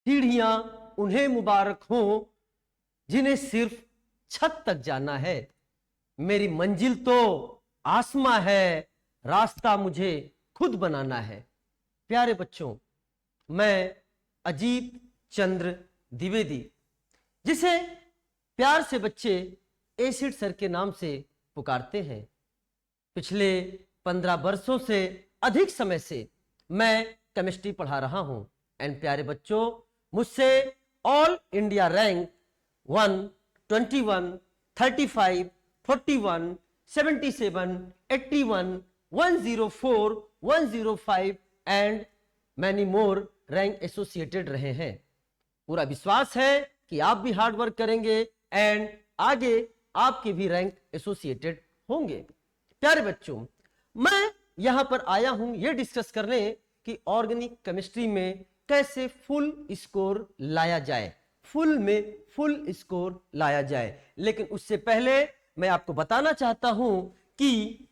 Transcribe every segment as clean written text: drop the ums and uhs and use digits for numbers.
सीढ़ियां उन्हें मुबारक हो जिन्हें सिर्फ छत तक जाना है। मेरी मंजिल तो आसमां है, रास्ता मुझे खुद बनाना है। प्यारे बच्चों, मैं अजीत चंद्र द्विवेदी, जिसे प्यार से बच्चे एसिड सर के नाम से पुकारते हैं, पिछले 15 वर्षों से अधिक समय से मैं केमिस्ट्री पढ़ा रहा हूं। एंड प्यारे बच्चों, मुझसे all India rank 1, 21, 35, 41, 77, 81, 104, 105 and many more rank associated रहे हैं। पूरा विश्वास है कि आप भी हार्ड वर्क करेंगे एंड आगे आपके भी रैंक एसोसिएटेड होंगे। प्यारे बच्चों, मैं यहां पर आया हूं यह डिस्कस करने कि ऑर्गेनिक केमिस्ट्री में कैसे फुल स्कोर लाया जाए, फुल में फुल स्कोर लाया जाए। लेकिन उससे पहले मैं आपको बताना चाहता हूं कि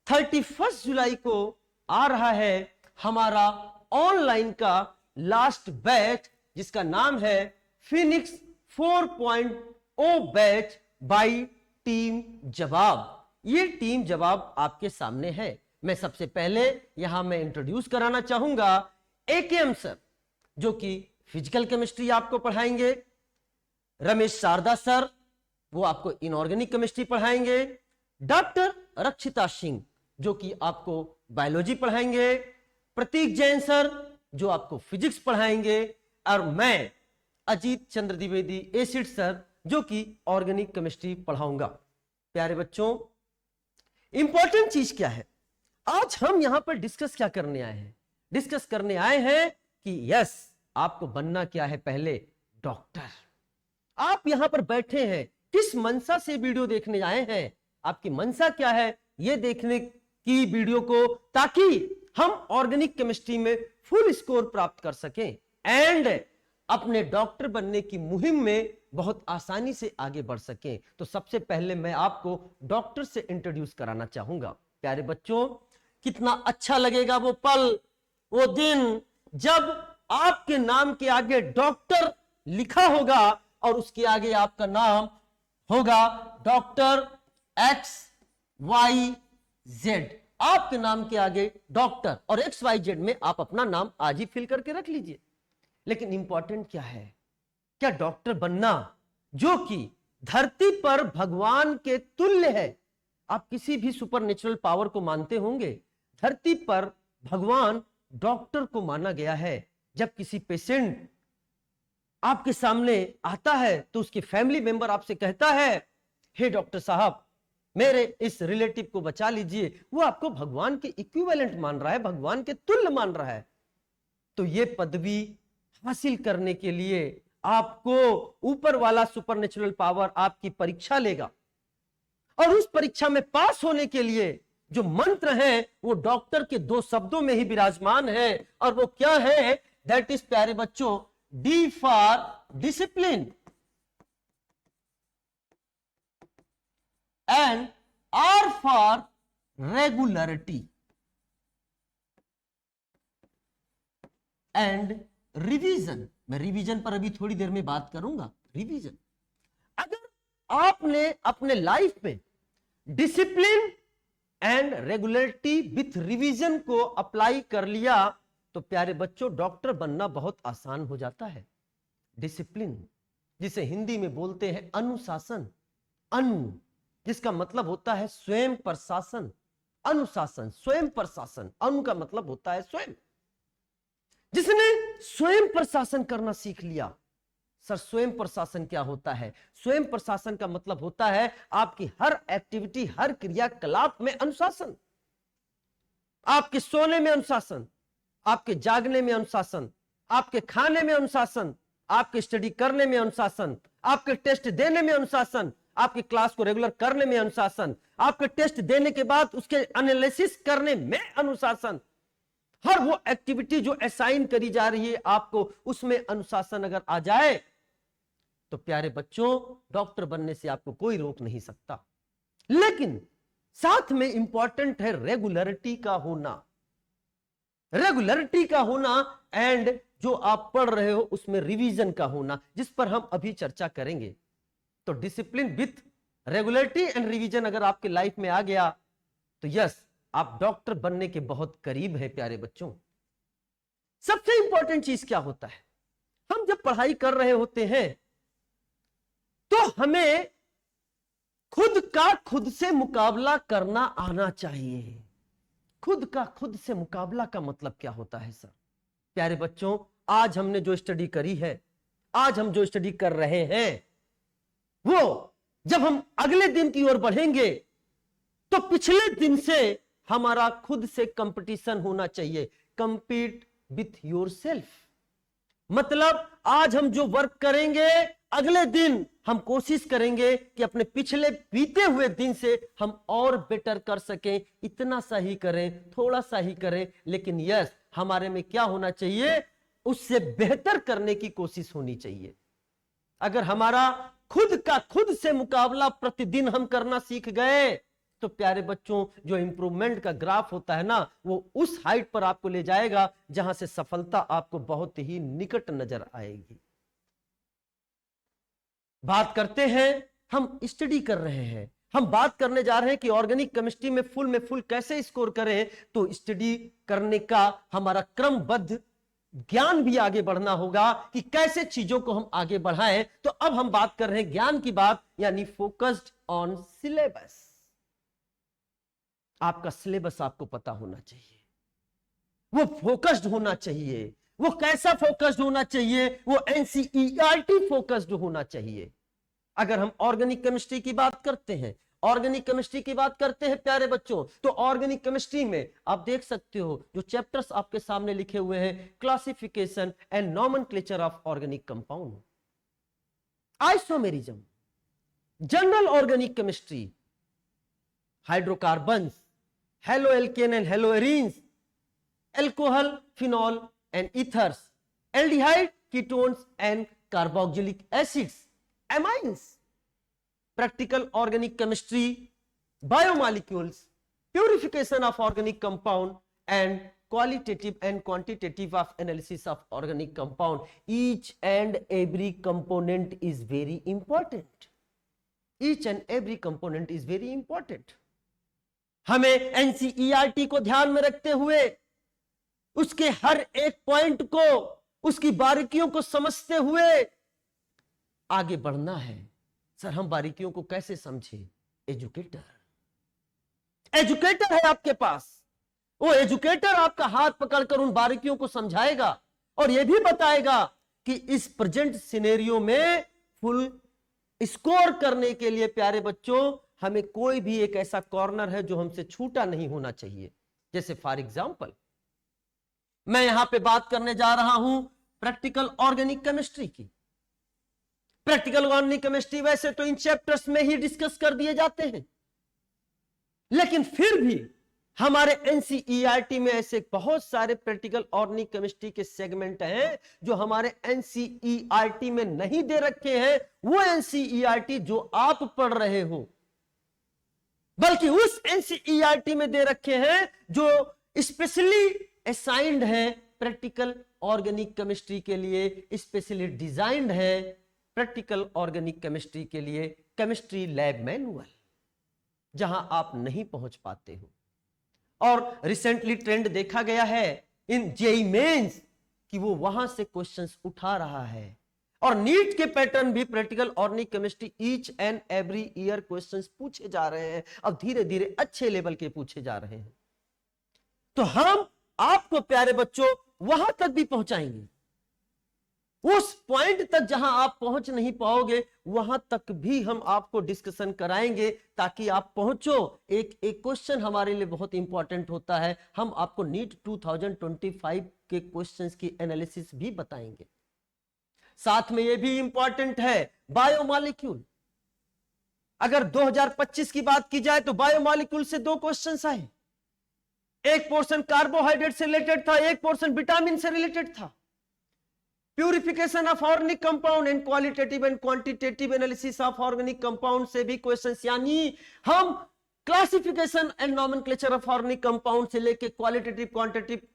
31 जुलाई को आ रहा है हमारा ऑनलाइन का लास्ट बैच, जिसका नाम है फिनिक्स 4.0 बैच बाय टीम जवाब। ये टीम जवाब आपके सामने है। मैं सबसे पहले यहां मैं इंट्रोड्यूस कराना चाहूंगा एकेएम सर, जो कि फिजिकल केमिस्ट्री आपको पढ़ाएंगे। रमेश शारदा सर, वो आपको इनऑर्गेनिक केमिस्ट्री पढ़ाएंगे। डॉक्टर रक्षिता सिंह, जो कि आपको बायोलॉजी पढ़ाएंगे। प्रतीक जैन सर, जो आपको फिजिक्स पढ़ाएंगे। और मैं अजीत चंद्र द्विवेदी एसिड सर, जो कि ऑर्गेनिक केमिस्ट्री पढ़ाऊंगा। प्यारे बच्चों, इंपॉर्टेंट चीज क्या है, आज हम यहां पर डिस्कस क्या करने आए हैं? डिस्कस करने आए हैं कि यस, आपको बनना क्या है, पहले डॉक्टर। आप यहां पर बैठे हैं किस मंशा से वीडियो देखने आए हैं? आपकी मंशा क्या है यह देखने की वीडियो को, ताकि हम ऑर्गेनिक केमिस्ट्री में फुल स्कोर प्राप्त कर सकें एंड अपने डॉक्टर बनने की मुहिम में बहुत आसानी से आगे बढ़ सकें। तो सबसे पहले मैं आपको डॉक्टर से इंट्रोड्यूस कराना चाहूंगा। प्यारे बच्चों, कितना अच्छा लगेगा वो पल, वो दिन, जब आपके नाम के आगे डॉक्टर लिखा होगा और उसके आगे आपका नाम होगा डॉक्टर XYZ। आपके नाम के आगे डॉक्टर और XYZ में आप अपना नाम आज ही फिल करके रख लीजिए। लेकिन इंपॉर्टेंट क्या है? क्या डॉक्टर बनना, जो कि धरती पर भगवान के तुल्य है। आप किसी भी सुपरनेचुरल पावर को मानते होंगे, धरती पर भगवान डॉक्टर को माना गया है। जब किसी पेशेंट आपके सामने आता है तो उसकी फैमिली मेंबर आपसे कहता है, हे डॉक्टर साहब, मेरे इस रिलेटिव को बचा लीजिए, वो आपको भगवान के इक्विवेलेंट मान रहा है, भगवान के तुल्य मान रहा है। तो ये पदवी हासिल करने के लिए आपको ऊपर वाला सुपरनेचुरल पावर आपकी परीक्षा लेगा, और उस परीक्षा में पास होने के लिए जो मंत्र है वो डॉक्टर के 2 शब्दों में ही विराजमान है। और वो क्या है? दैट इज, प्यारे बच्चों, D for discipline and R for regularity and revision. मैं रिवीजन पर अभी थोड़ी देर में बात करूंगा। रिवीजन, अगर आपने अपने लाइफ में discipline and regularity with revision को अप्लाई कर लिया तो प्यारे बच्चों, डॉक्टर बनना बहुत आसान हो जाता है। डिसिप्लिन, जिसे हिंदी में बोलते हैं अनुशासन, अनु, जिसका मतलब होता है स्वयं प्रशासन। अनुशासन, स्वयं प्रशासन, अनु का मतलब होता है स्वयं। जिसने स्वयं प्रशासन करना सीख लिया। सर, स्वयं प्रशासन क्या होता है? स्वयं प्रशासन का मतलब होता है आपकी हर एक्टिविटी, हर क्रियाकलाप में अनुशासन। आपके सोने में अनुशासन, आपके जागने में अनुशासन, आपके खाने में अनुशासन, आपके स्टडी करने में अनुशासन, आपके टेस्ट देने में अनुशासन, आपके क्लास को रेगुलर करने में अनुशासन, आपके टेस्ट देने के बाद उसके एनालिसिस करने में अनुशासन। हर वो एक्टिविटी जो असाइन करी जा रही है आपको, उसमें अनुशासन अगर आ जाए तो प्यारे बच्चों, डॉक्टर बनने से आपको कोई रोक नहीं सकता। लेकिन साथ में इंपॉर्टेंट है रेगुलरिटी का होना। रेगुलरिटी का होना एंड जो आप पढ़ रहे हो उसमें रिवीजन का होना, जिस पर हम अभी चर्चा करेंगे। तो discipline with regularity and revision अगर आपके लाइफ में आ गया तो यस, आप डॉक्टर बनने के बहुत करीब हैं प्यारे बच्चों। सबसे इंपॉर्टेंट चीज क्या होता है, हम जब पढ़ाई कर रहे होते हैं तो हमें खुद का खुद से मुकाबला करना आना चाहिए। खुद का खुद से मुकाबला का मतलब क्या होता है सर? प्यारे बच्चों, आज हमने जो स्टडी करी है, आज हम जो स्टडी कर रहे हैं, वो जब हम अगले दिन की ओर बढ़ेंगे तो पिछले दिन से हमारा खुद से कंपटीशन होना चाहिए। कंपीट विथ योरसेल्फ, मतलब आज हम जो वर्क करेंगे अगले दिन हम कोशिश करेंगे कि अपने पिछले बीते हुए दिन से हम और बेटर कर सकें। इतना सा ही करें, थोड़ा सा ही करें, लेकिन यस, हमारे में क्या होना चाहिए, उससे बेहतर करने की कोशिश होनी चाहिए। अगर हमारा खुद का खुद से मुकाबला प्रतिदिन हम करना सीख गए तो प्यारे बच्चों, जो इंप्रूवमेंट का ग्राफ होता है ना, वो उस हाइट पर आपको ले जाएगा जहां से सफलता आपको बहुत ही निकट नजर आएगी। बात करते हैं, हम स्टडी कर रहे हैं, हम बात करने जा रहे हैं कि ऑर्गेनिक केमिस्ट्री में फुल कैसे स्कोर करें। तो स्टडी करने का हमारा क्रमबद्ध ज्ञान भी आगे बढ़ना होगा कि कैसे चीजों को हम आगे बढ़ाएं। तो अब हम बात कर रहे हैं ज्ञान की बात, यानी फोकस्ड ऑन सिलेबस। आपका सिलेबस आपको पता होना चाहिए, वो फोकस्ड होना चाहिए। वो कैसा फोकस्ड होना चाहिए? वो एनसीईआरटी फोकस्ड होना चाहिए। अगर हम ऑर्गेनिक केमिस्ट्री की बात करते हैं, ऑर्गेनिक केमिस्ट्री की बात करते हैं प्यारे बच्चों, तो ऑर्गेनिक केमिस्ट्री में आप देख सकते हो जो चैप्टर्स आपके सामने लिखे हुए हैं, classification and nomenclature of organic compound, isomerism, general organic chemistry, hydrocarbons, halo alkane and hello arenes, alcohol, phenol and ethers, aldehyde, ketones and carboxylic acids, amines, practical organic chemistry, biomolecules, purification of organic compound and qualitative and quantitative of analysis of organic compound. Each and every component is very important. Each and every component is very important. हमें NCERT को ध्यान में रखते हुए उसके हर एक point को, उसकी बारीकियों को समझते हुए आगे बढ़ना है। सर, हम बारीकियों को कैसे समझे? एजुकेटर है आपके पास, वो एजुकेटर आपका हाथ पकड़कर उन बारीकियों को समझाएगा और यह भी बताएगा कि इस प्रेजेंट सिनेरियो में फुल स्कोर करने के लिए प्यारे बच्चों हमें कोई भी एक ऐसा कॉर्नर है जो हमसे छूटा नहीं होना चाहिए। जैसे फॉर एग्जांपल मैं यहां पे बात करने जा रहा हूं प्रैक्टिकल ऑर्गेनिक केमिस्ट्री की। प्रैक्टिकल ऑर्गेनिक केमिस्ट्री वैसे तो इन चैप्टर्स में ही डिस्कस कर दिए जाते हैं, लेकिन फिर भी हमारे एनसीईआरटी में ऐसे बहुत सारे प्रैक्टिकल ऑर्गेनिक केमिस्ट्री के सेगमेंट हैं जो हमारे एनसीईआरटी में नहीं दे रखे हैं। वो एनसीईआरटी जो आप पढ़ रहे हो, बल्कि उस एनसीईआरटी में दे रखे हैं जो स्पेशली असाइंड है प्रैक्टिकल ऑर्गेनिक केमिस्ट्री के लिए, स्पेशली डिजाइंड है प्रैक्टिकल ऑर्गेनिक केमिस्ट्री के लिए, केमिस्ट्री लैब मैनुअल, जहां आप नहीं पहुंच पाते हो। और रिसेंटली ट्रेंड देखा गया है इन जेईई मेंस कि वो वहां से क्वेश्चंस उठा रहा है, और नीट के पैटर्न भी practical organic chemistry each and every year questions पूछे जा रहे हैं। अब धीरे धीरे अच्छे लेवल के पूछे जा रहे हैं। तो हम आपको प्यारे बच्चों वहां तक भी पहुंचाएंगे, उस पॉइंट तक जहां आप पहुंच नहीं पाओगे वहां तक भी हम आपको डिस्कशन कराएंगे ताकि आप पहुंचो। एक क्वेश्चन हमारे लिए बहुत इंपॉर्टेंट होता है, हम आपको नीट 2025 के क्वेश्चंस की एनालिसिस भी बताएंगे। साथ में यह भी इंपॉर्टेंट है बायोमॉलिक्यूल। अगर 2025 की बात की जाए तो बायोमॉलिक्यूल से 2 क्वेश्चंस आए, एक पोर्शन कार्बोहाइड्रेट से रिलेटेड था, एक पोर्शन विटामिन से रिलेटेड था। Purification of organic compound and qualitative and quantitative analysis of organic compound से भी क्वेश्चंस, यानी हम classification and nomenclature of organic compound से लेके qualitative quantitative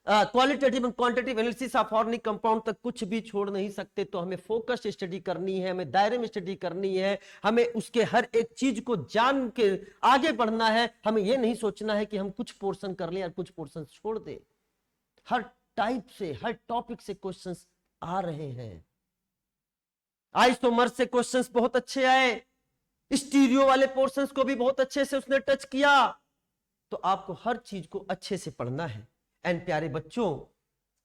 qualitative and quantitative analysis of organic compound तक कुछ भी छोड़ नहीं सकते। तो हमें फोकस स्टडी करनी है, हमें दायरे में स्टडी करनी है, हमें उसके हर एक चीज को जान के आगे बढ़ना है। हमें यह नहीं सोचना है कि हम कुछ पोर्शन कर लें और कुछ पोर्शन छोड़ दें। हर टाइप से, हर टॉपिक से क्वेश्चंस आ रहे हैं। आइसोमर्स से क्वेश्चंस बहुत अच्छे आए, स्टीरियो वाले पोर्शंस को भी बहुत अच्छे से उसने टच किया। तो आपको हर चीज को अच्छे से पढ़ना है। एंड प्यारे बच्चों,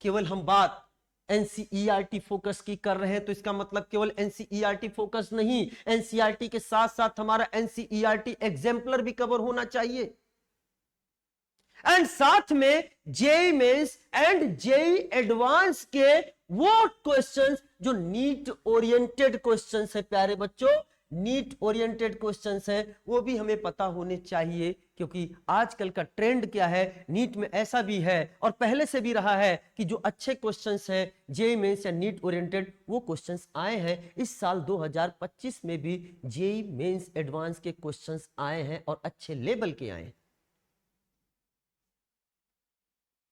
केवल हम बात एनसीईआरटी फोकस की कर रहे हैं तो इसका मतलब केवल एनसीईआरटी फोकस नहीं, एनसीईआरटी के साथ साथ हमारा एनसीईआरटी एग्जाम्पलर भी कवर होना चाहिए। एंड साथ में JEE Mains and JEE Advance के वो क्वेश्चंस जो नीट ओरिएंटेड क्वेश्चंस है प्यारे बच्चों, नीट ओरिएंटेड क्वेश्चंस है, वो भी हमें पता होने चाहिए। क्योंकि आजकल का ट्रेंड क्या है, नीट में ऐसा भी है और पहले से भी रहा है कि जो अच्छे क्वेश्चंस है जेईई मेंस या नीट ओरिएंटेड वो क्वेश्चंस आए हैं। इस साल 2025 में भी जेईई मेंस एडवांस के क्वेश्चंस आए हैं और अच्छे लेवल के आए हैं।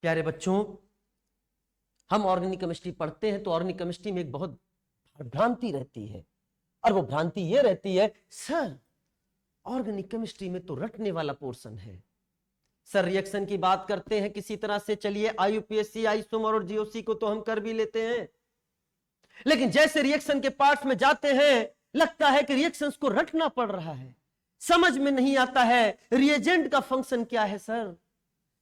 प्यारे बच्चों, हम ऑर्गेनिक केमिस्ट्री पढ़ते हैं तो ऑर्गेनिक केमिस्ट्री में एक बहुत भ्रांति रहती है, और वो भ्रांति ये रहती है, सर ऑर्गेनिक केमिस्ट्री में तो रटने वाला पोर्शन है। सर रिएक्शन की बात करते हैं किसी तरह से, चलिए आईयूपीएससी, आइसोमर और जीओसी को तो हम कर भी लेते हैं, लेकिन जैसे रिएक्शन के पार्ट्स में जाते हैं लगता है कि रिएक्शंस को रटना पड़ रहा है। समझ में नहीं आता है रिएजेंट का फंक्शन क्या है सर,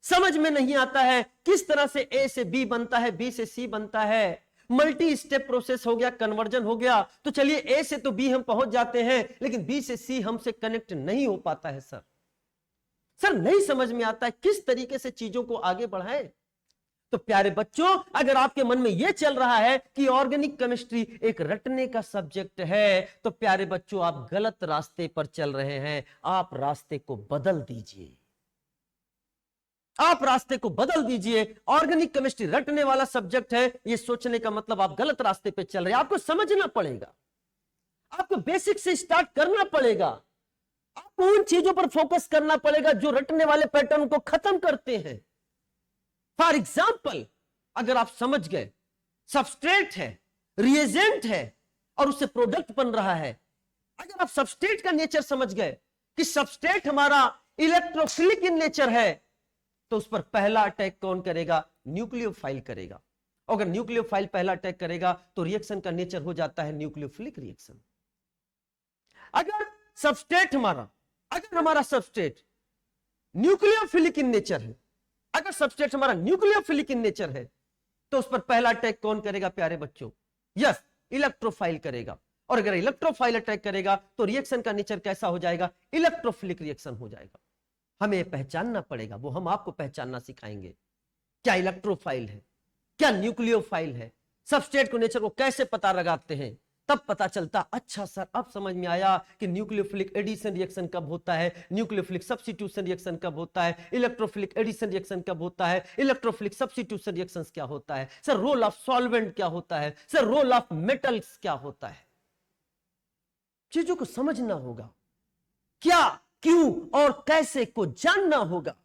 समझ में नहीं आता है किस तरह से ए से बी बनता है, बी से सी बनता है। मल्टी स्टेप प्रोसेस हो गया, कन्वर्जन हो गया, तो चलिए ए से तो बी हम पहुंच जाते हैं, लेकिन बी से सी हमसे कनेक्ट नहीं हो पाता है सर। सर नहीं समझ में आता है किस तरीके से चीजों को आगे बढ़ाएं। तो प्यारे बच्चों, अगर आपके मन में यह चल रहा है कि ऑर्गेनिक केमिस्ट्री एक रटने का सब्जेक्ट है, तो प्यारे बच्चों आप गलत रास्ते पर चल रहे हैं। आप रास्ते को बदल दीजिए, आप रास्ते को बदल दीजिए। ऑर्गेनिक केमिस्ट्री रटने वाला सब्जेक्ट है, यह सोचने का मतलब आप गलत रास्ते पे चल रहे हैं। आपको समझना पड़ेगा, आपको बेसिक से स्टार्ट करना पड़ेगा, आपको उन चीजों पर फोकस करना पड़ेगा जो रटने वाले पैटर्न को खत्म करते हैं। फॉर एग्जाम्पल, अगर आप समझ गए सबस्ट्रेट है, रिएजेंट है और उससे प्रोडक्ट बन रहा है, अगर आप सबस्ट्रेट का नेचर समझ गए कि सबस्ट्रेट हमारा इलेक्ट्रोफिलिक इन नेचर है, तो उस पर पहला अटैक कौन करेगा? न्यूक्लियोफाइल करेगा। अगर न्यूक्लियोफाइल पहला अटैक करेगा तो रिएक्शन का नेचर हो जाता है न्यूक्लियोफिलिक रिएक्शन। अगर हमारा सबस्ट्रेट न्यूक्लियोफिलिक इन नेचर है, अगर सबस्ट्रेट हमारा न्यूक्लियोफिलिक इन नेचर है, तो उस पर पहला अटैक कौन करेगा प्यारे बच्चों? यस, इलेक्ट्रोफाइल करेगा। और अगर इलेक्ट्रोफाइल अटैक करेगा तो रिएक्शन का नेचर कैसा हो जाएगा? इलेक्ट्रोफिलिक रिएक्शन हो जाएगा। हमें पहचानना पड़ेगा, वो हम आपको पहचानना सिखाएंगे। क्या इलेक्ट्रोफाइल है, क्या न्यूक्लियोफाइल है, सबस्ट्रेट को नेचर को कैसे पता लगाते हैं, तब पता चलता अच्छा सर अब समझ में आया कि न्यूक्लियोफिलिक एडिशन रिएक्शन कब होता है, न्यूक्लियोफिलिक सब्स्टिट्यूशन रिएक्शन कब होता है, इलेक्ट्रोफिलिक एडिशन रिएक्शन कब होता है, इलेक्ट्रोफिलिक सब्स्टिट्यूशन रिएक्शंस क्या होता है, सर रोल ऑफ सॉल्वेंट क्या होता है, सर रोल ऑफ मेटल्स क्या होता है। चीजों को समझना होगा, क्या, क्यों और कैसे को जानना होगा।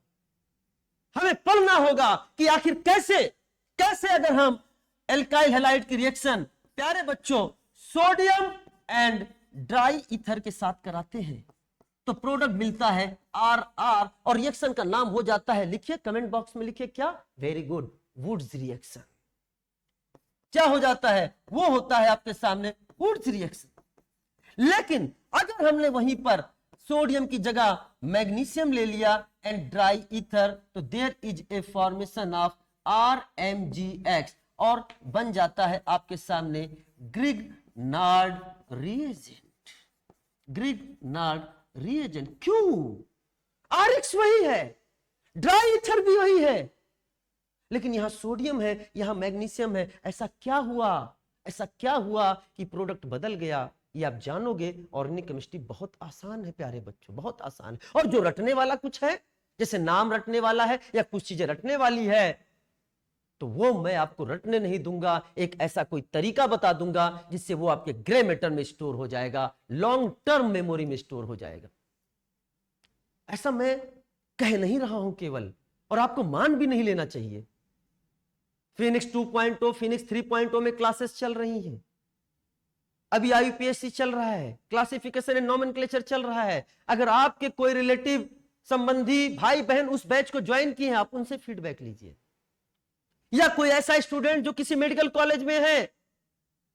हमें पढ़ना होगा कि आखिर कैसे अगर हम एल्काइल हैलाइड की रिएक्शन प्यारे बच्चों सोडियम एंड ड्राई ईथर के साथ कराते हैं तो प्रोडक्ट मिलता है RR और रिएक्शन का नाम हो जाता है, लिखिए कमेंट बॉक्स में लिखिए क्या, वेरी गुड, वुड्स रिएक्शन। क्या हो जाता है? वो होता है आपके सामने वुड्स रिएक्शन। लेकिन अगर हमने वहीं पर सोडियम की जगह मैग्नीशियम ले लिया एंड ड्राई ईथर, तो there is a formation of RMgX और बन जाता है आपके सामने ग्रिग्नार्ड रिएजेंट। ग्रिग्नार्ड रिएजेंट क्यों? RX वही है, ड्राई ईथर भी वही है, लेकिन यहां सोडियम है, यहां मैग्नीशियम है। ऐसा क्या हुआ कि प्रोडक्ट बदल गया? ये आप जानोगे। ऑर्गेनिक केमिस्ट्री बहुत आसान है प्यारे बच्चों, बहुत आसान है। और जो रटने वाला कुछ है, जैसे नाम रटने वाला है या कुछ चीजें रटने वाली है, तो वो मैं आपको रटने नहीं दूंगा, एक ऐसा कोई तरीका बता दूंगा जिससे वो आपके ग्रे मैटर में स्टोर हो जाएगा, लॉन्ग टर्म मेमोरी में स्टोर हो जाएगा। ऐसा मैं कह नहीं रहा हूं केवल, और आपको मान भी नहीं लेना चाहिए। फिनिक्स 2.0, फिनिक्स 3.0 में क्लासेस चल रही हैं। अभी IUPAC चल रहा है, क्लासिफिकेशन एंड नोमेनक्लेचर चल रहा है। अगर आपके कोई रिलेटिव, संबंधी, भाई बहन उस बैच को ज्वाइन किए हैं, आप उनसे फीडबैक लीजिए। या कोई ऐसा स्टूडेंट जो किसी मेडिकल कॉलेज में है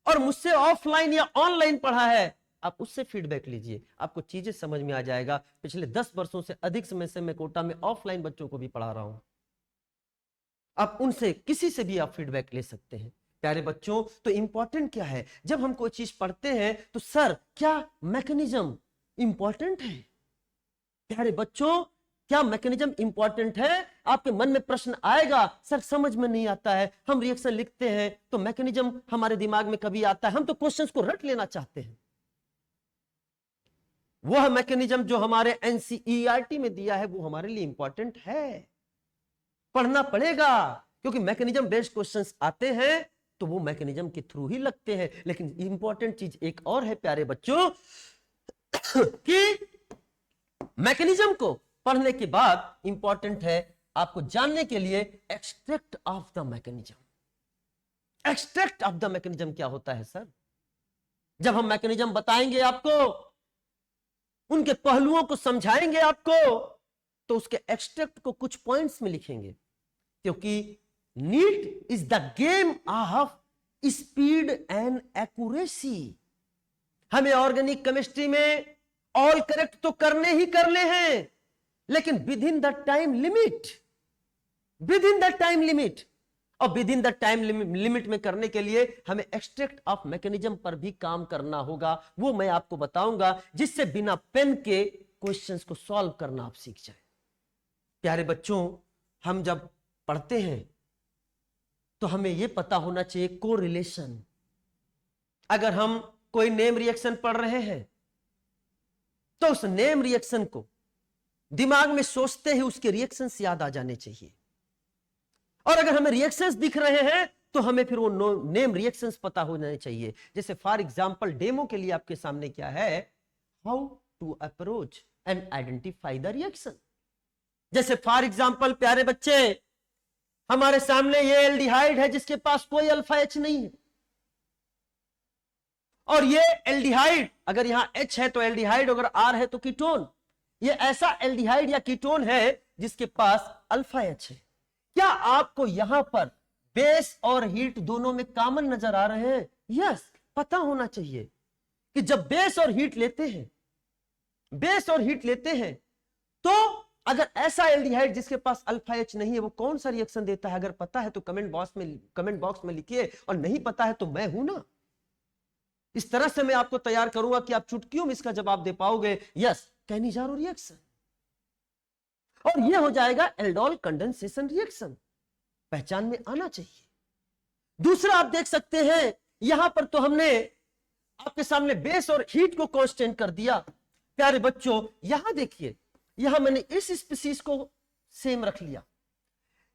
और मुझसे ऑफलाइन या ऑनलाइन पढ़ा है, आप उससे फीडबैक लीजिए, आपको चीजें समझ में आ जाएगा। पिछले 10 वर्षों से अधिक समय से मैं कोटा में ऑफलाइन बच्चों को भी पढ़ा रहा हूं। आप उनसे, किसी से भी आप फीडबैक ले सकते हैं। प्यारे बच्चों, तो इंपॉर्टेंट क्या है, जब हम कोई चीज पढ़ते हैं तो सर क्या मैकेनिज्म इंपॉर्टेंट है? प्यारे बच्चों, क्या मैकेनिज्म इंपॉर्टेंट है? आपके मन में प्रश्न आएगा, सर समझ में नहीं आता है, हम रिएक्शन लिखते हैं तो मैकेनिज्म हमारे दिमाग में कभी आता है, हम तो क्वेश्चंस को रट लेना चाहते हैं। वह मैकेनिज्म जो हमारे NCERT में दिया है वो हमारे लिए इंपॉर्टेंट है, पढ़ना पड़ेगा, क्योंकि मैकेनिज्म बेस्ड क्वेश्चंस आते हैं तो वो मैकेनिज्म के थ्रू ही लगते हैं। लेकिन इंपॉर्टेंट चीज एक और है प्यारे बच्चों, कि मैकेनिज्म को पढ़ने के बाद इंपॉर्टेंट है आपको जानने के लिए extract of the mechanism. Extract of the mechanism क्या होता है सर? जब हम मैकेनिज्म बताएंगे आपको, उनके पहलुओं को समझाएंगे आपको, तो उसके एक्सट्रैक्ट को कुछ पॉइंट्स में लिखेंगे, क्योंकि NEET is the game of speed and accuracy. हमें ऑर्गेनिक केमिस्ट्री में ऑल करेक्ट तो करने ही करने हैं, लेकिन within the time limit, within the time limit. और within the time limit में करने के लिए हमें एक्सट्रैक्ट ऑफ मैकेनिज्म पर भी काम करना होगा। वो मैं आपको बताऊंगा, जिससे बिना पेन के क्वेश्चंस को सॉल्व करना आप सीख जाए। प्यारे बच्चों, हम जब पढ़ते हैं तो हमें यह पता होना चाहिए कोरिलेशन। अगर हम कोई नेम रिएक्शन पढ़ रहे हैं तो उस नेम रिएक्शन को दिमाग में सोचते ही उसके रिएक्शंस याद आ जाने चाहिए। और अगर हमें रिएक्शंस दिख रहे हैं तो हमें फिर वो नेम रिएक्शंस पता होने चाहिए। जैसे फॉर एग्जांपल डेमो के लिए आपके सामने क्या है, how to approach and identify the reaction. जैसे फॉर एग्जांपल प्यारे बच्चे, हमारे सामने ये एल्डिहाइड है जिसके पास कोई अल्फा H नहीं है, और ये एल्डिहाइड, अगर यहां H है तो एल्डिहाइड, अगर R है तो कीटोन। ये ऐसा एल्डिहाइड या कीटोन है जिसके पास अल्फा H है। क्या आपको यहां पर बेस और हीट दोनों में कॉमन नजर आ रहे हैं? यस, पता होना चाहिए कि जब बेस और हीट लेते हैं, बेस और हीट लेते हैं, तो अगर ऐसा एल्डिहाइड जिसके पास अल्फा H नहीं है वो कौन सा रिएक्शन देता है? अगर पता है तो कमेंट बॉक्स में लिखिए, और नहीं पता है तो मैं हूं ना। इस तरह से मैं आपको तैयार करूंगा कि आप चुटकियों में इसका जवाब दे पाओगे। यस, कैनिजारो रिएक्शन, और यह हो जाएगा एल्डोल कंडेंसेशन रिएक्शन, पहचान में आना चाहिए। दूसरा आप देख सकते हैं, यहां पर तो हमने आपके सामने बेस और हीट को कांस्टेंट कर दिया। प्यारे बच्चों, यहां देखिए, यहां मैंने इस स्पीसीज को सेम रख लिया।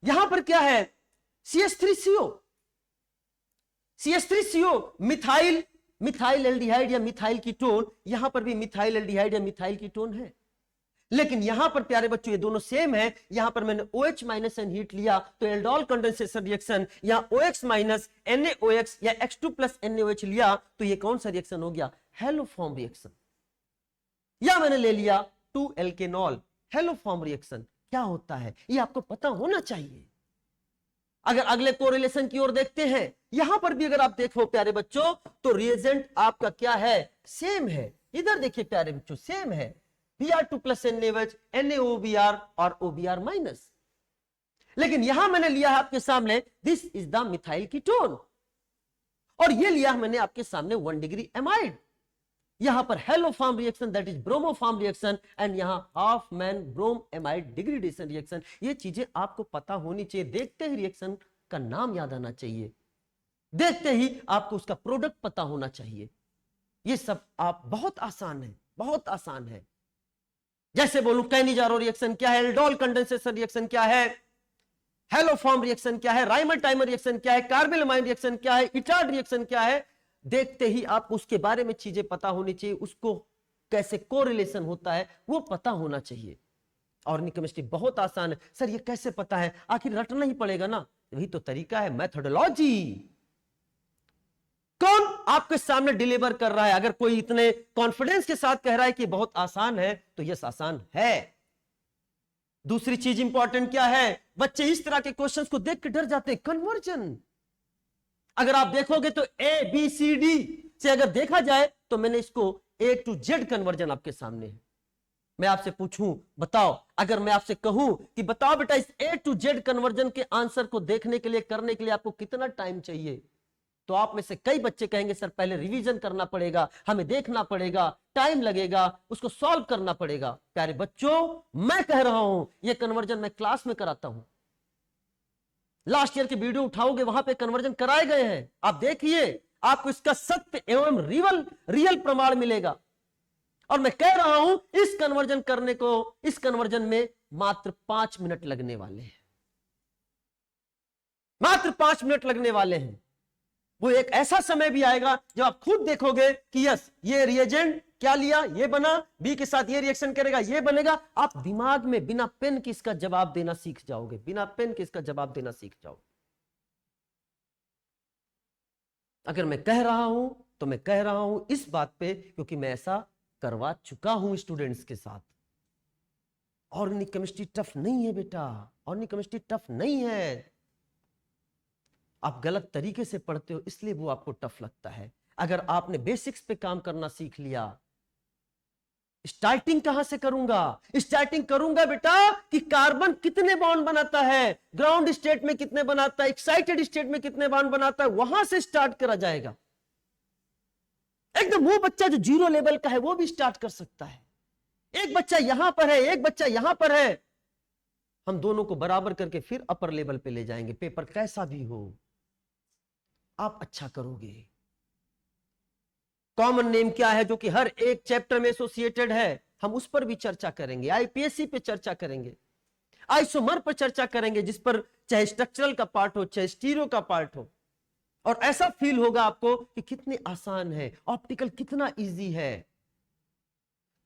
यहां पर क्या है, CH3CO, CH3CO मिथाइल एल्डिहाइड या मिथाइल कीटोन। यहां पर भी मिथाइल एल्डिहाइड या मिथाइल कीटोन है, लेकिन यहां पर प्यारे बच्चों ये दोनों सेम है। यहां पर मैंने OH माइनस एन हीट लिया तो एल्डोल कंडेंसेशन रिएक्शन, यहां OX माइनस NaOH या X2 प्लस NaOH लिया तो ये कौन सा रिएक्शन हो गया? Haloform reaction. या मैंने ले लिया 2 एल्केनॉल, हेलोफॉर्म रिएक्शन। क्या होता है ये आपको पता होना चाहिए। अगर अगले कोरिलेशन की ओर देखते हैं, यहां पर भी अगर आप देखो प्यारे बच्चों, तो रिएजेंट आपका क्या है? सेम है। इधर देखिए प्यारे बच्चों, सेम है, Br2 प्लस NaOH, NaOBr और OBr माइनस। लेकिन यहां मैंने लिया है आपके सामने, this is the methyl ketone, और ये लिया मैंने आपके सामने 1 डिग्री एमाइड। यहां पर haloform reaction, that is bromoform reaction, and यहां Hofmann bromamide degradation reaction. ये चीजें आपको पता होनी चाहिए। देखते ही रिएक्शन का नाम याद आना चाहिए, देखते ही आपको उसका प्रोडक्ट पता होना चाहिए। ये सब आप बहुत आसान है, बहुत आसान है। जैसे बोलूं कैनिजारो रिएक्शन क्या है, एल्डोल कंडेंसेशन रिएक्शन क्या है, हेलोफॉर्म रिएक्शन क्या है, राइमर टाइमर रिएक्शन क्या है, कार्बेलमाइन रिएक्शन क्या है, इटार्ड रिएक्शन क्या है, देखते ही आपको उसके बारे में चीजें पता होनी चाहिए। उसको कैसे कोरिलेशन होता है वो पता होना चाहिए। ऑर्गेनिक केमिस्ट्री बहुत आसान है। सर ये कैसे पता है? आखिर रटना ही पड़ेगा ना, वही तो तरीका है, मेथोडोलॉजी। कौन आपके सामने डिलीवर कर रहा है? अगर कोई इतने कॉन्फिडेंस के साथ कह रहा है कि बहुत आसान है, तो यस आसान है। दूसरी चीज इंपॉर्टेंट क्या है? बच्चे इस तरह के क्वेश्चंस को देख के डर जाते हैं। कन्वर्जन, अगर आप देखोगे तो ABCD से अगर देखा जाए तो मैंने इसको A to Z कन्वर्जन आपके सामने है। मैं आपसे पूछूं, बताओ, अगर मैं आपसे कहूं कि बताओ बेटा इस A to Z कन्वर्जन के आंसर को देखने के लिए, करने के लिए आपको कितना टाइम चाहिए, तो आप में से कई बच्चे कहेंगे सर पहले रिवीजन करना पड़ेगा, हमें देखना पड़ेगा, टाइम लगेगा, उसको सॉल्व करना पड़ेगा। प्यारे बच्चों, मैं कह रहा हूं यह कन्वर्जन मैं क्लास में कराता हूं। लास्ट ईयर की वीडियो उठाओगे, वहां पे कन्वर्जन कराए गए हैं, आप देखिए, आपको इसका सत्य एवं रियल प्रमाण मिलेगा। और मैं कह रहा हूं इस कन्वर्जन करने को, इस कन्वर्जन में मात्र 5 मिनट लगने वाले हैं, मात्र 5 मिनट लगने वाले हैं। वो एक ऐसा समय भी आएगा जब आप खुद देखोगे कि यस ये रिएजेंट क्या लिया, ये बना, बी के साथ ये रिएक्शन करेगा, ये बनेगा। आप दिमाग में बिना पेन के इसका जवाब देना सीख जाओगे, बिना पेन के इसका जवाब देना सीख जाओगे। अगर मैं कह रहा हूं तो मैं कह रहा हूं इस बात पे क्योंकि मैं ऐसा करवा चुका हूं स्टूडेंट्स के साथ। ऑर्गेनिक केमिस्ट्री टफ नहीं है बेटा, ऑर्गेनिक केमिस्ट्री टफ नहीं है। आप गलत तरीके से पढ़ते हो इसलिए वो आपको टफ लगता है। अगर आपने बेसिक्स पे काम करना सीख लिया, स्टार्टिंग कहां से करूंगा? स्टार्टिंग करूंगा बेटा कि कार्बन कितने बॉन्ड बनाता है, ग्राउंड स्टेट में कितने बनाता है, एक्साइटेड स्टेट में कितने बॉन्ड बनाता है, वहां से स्टार्ट करा जाएगा। एकदम वो बच्चा जो 0 लेवल का है वो भी स्टार्ट कर सकता है। एक बच्चा यहां पर है, एक बच्चा यहां पर है, हम दोनों को बराबर करके फिर अपर लेवल पे ले जाएंगे। पेपर कैसा भी हो आप अच्छा करोगे। कॉमन नेम क्या है जो कि हर एक चैप्टर में एसोसिएटेड है, हम उस पर भी चर्चा करेंगे। आईपीएससी पे चर्चा करेंगे, आइसोमर पर चर्चा करेंगे, जिस पर चाहे स्ट्रक्चरल का पार्ट हो चाहे स्टीरियो का पार्ट हो, और ऐसा फील होगा आपको कि कितने आसान है, ऑप्टिकल कितना इजी है।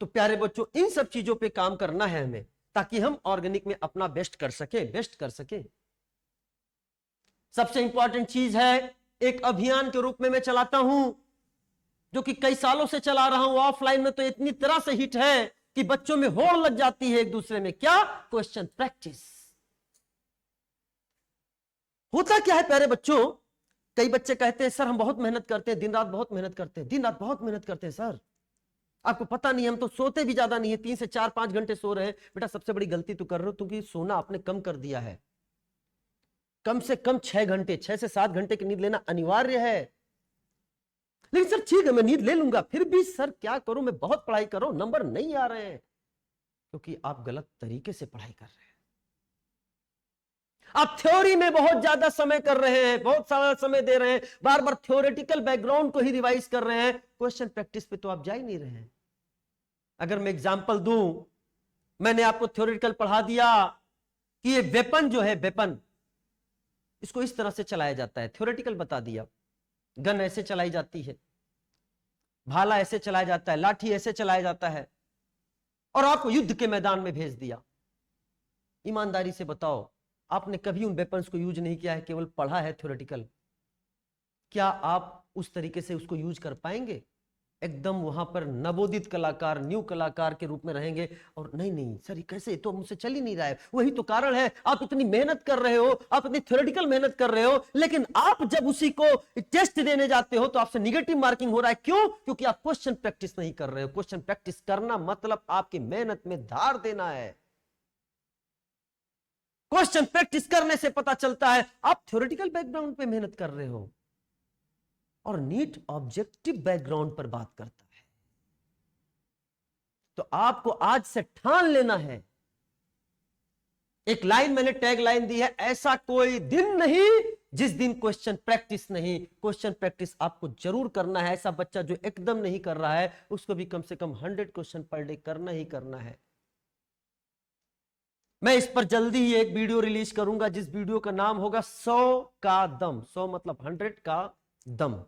तो प्यारे बच्चों, इन सब चीजों पे काम करना है हमें, ताकि हम ऑर्गेनिक में अपना बेस्ट कर सके, बेस्ट कर सके। सबसे इंपॉर्टेंट चीज है, एक अभियान के रूप में मैं चलाता हूं, जो कि कई सालों से चला रहा हूं। ऑफलाइन में तो इतनी तरह से हिट है कि बच्चों में होड़ लग जाती है एक दूसरे में। क्या? Question practice. होता क्या है प्यारे बच्चों, कई बच्चे कहते हैं सर हम बहुत मेहनत करते हैं, दिन रात बहुत मेहनत करते हैं, दिन रात बहुत मेहनत करते हैं सर, आपको पता नहीं हम तो सोते भी ज्यादा नहीं है, 3 से 4-5 घंटे सो रहे हैं। बेटा सबसे बड़ी गलती तो कर रहे हो क्योंकि सोना आपने कम कर दिया है। कम से कम 6 घंटे, 6 से 7 घंटे की नींद लेना अनिवार्य है। लेकिन सर ठीक है मैं नींद ले लूंगा, फिर भी सर क्या करूं, मैं बहुत पढ़ाई कर रहा हूं, नंबर नहीं आ रहे हैं, क्योंकि आप गलत तरीके से पढ़ाई कर रहे हैं। आप थ्योरी में बहुत ज्यादा समय कर रहे हैं, बहुत सारा समय दे रहे हैं, बार बार थ्योरेटिकल बैकग्राउंड को ही रिवाइज कर रहे हैं, क्वेश्चन प्रैक्टिस पे तो आप जा ही नहीं रहे हैं। अगर मैं एग्जांपल दूं, मैंने आपको थ्योरेटिकल पढ़ा दिया कि ये वेपन जो है, वेपन इसको इस तरह से चलाया जाता है, थ्योरेटिकल बता दिया। गन ऐसे चलाई जाती है, भाला ऐसे चलाया जाता है, लाठी ऐसे चलाया जाता है, और आपको युद्ध के मैदान में भेज दिया। ईमानदारी से बताओ, आपने कभी उन वेपन्स को यूज नहीं किया है, केवल पढ़ा है थ्योरेटिकल, क्या आप उस तरीके से उसको यूज कर पाएंगे? एकदम वहां पर नवोदित कलाकार, न्यू कलाकार के रूप में रहेंगे, और नहीं नहीं सर ये कैसे, तो मुझसे चल ही नहीं रहा है। वही तो कारण है, आप इतनी मेहनत कर रहे हो, आप इतनी थ्योरेटिकल मेहनत कर रहे हो, लेकिन आप जब उसी को टेस्ट देने जाते हो तो आपसे निगेटिव मार्किंग हो रहा है। क्यों? क्योंकि आप क्वेश्चन प्रैक्टिस नहीं कर रहे हो। क्वेश्चन प्रैक्टिस करना मतलब आपकी मेहनत में धार देना है। क्वेश्चन प्रैक्टिस करने से पता चलता है आप थ्योरेटिकल बैकग्राउंड पे मेहनत कर रहे हो, और नीट ऑब्जेक्टिव बैकग्राउंड पर बात करता है। तो आपको आज से ठान लेना है, एक लाइन मैंने टैग लाइन दी है, ऐसा कोई दिन नहीं जिस दिन क्वेश्चन प्रैक्टिस नहीं। क्वेश्चन प्रैक्टिस आपको जरूर करना है। ऐसा बच्चा जो एकदम नहीं कर रहा है उसको भी कम से कम 100 क्वेश्चन पर डे करना ही करना है। मैं इस पर जल्दी ही एक वीडियो रिलीज करूंगा, जिस वीडियो का नाम होगा 100 का दम। 100 मतलब 100 का दम।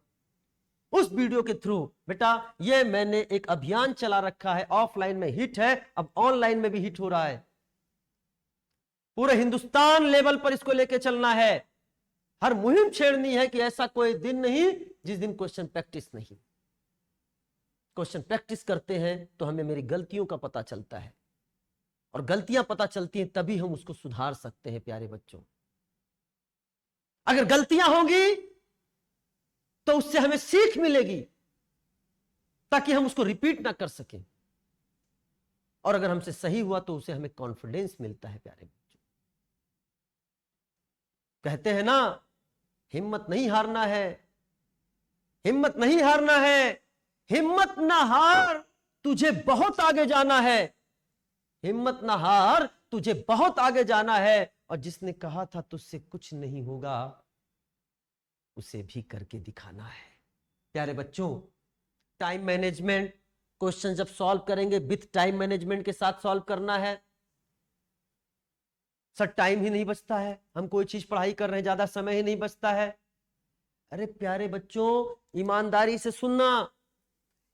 उस वीडियो के थ्रू बेटा ये मैंने एक अभियान चला रखा है, ऑफलाइन में हिट है, अब ऑनलाइन में भी हिट हो रहा है। पूरे हिंदुस्तान लेवल पर इसको लेके चलना है। हर मुहिम छेड़नी है कि ऐसा कोई दिन नहीं जिस दिन क्वेश्चन प्रैक्टिस नहीं। क्वेश्चन प्रैक्टिस करते हैं तो हमें मेरी गलतियों का पता चलता है, और गलतियां पता चलती हैं तभी हम उसको सुधार सकते हैं। प्यारे बच्चों, अगर गलतियां होंगी तो उससे हमें सीख मिलेगी ताकि हम उसको रिपीट ना कर सकें, और अगर हमसे सही हुआ तो उसे हमें कॉन्फिडेंस मिलता है। प्यारे बच्चों, कहते हैं ना, हिम्मत नहीं हारना है, हिम्मत नहीं हारना है, हिम्मत ना हार, तुझे बहुत आगे जाना है, हिम्मत ना हार, तुझे बहुत आगे जाना है। और जिसने कहा था तुझसे कुछ नहीं होगा, उसे भी करके दिखाना है। प्यारे बच्चों, टाइम मैनेजमेंट, क्वेश्चन जब सॉल्व करेंगे विथ टाइम मैनेजमेंट के साथ सॉल्व करना है। सर टाइम ही नहीं बचता है, हम कोई चीज पढ़ाई कर रहे हैं, ज्यादा समय ही नहीं बचता है। अरे प्यारे बच्चों, ईमानदारी से सुनना,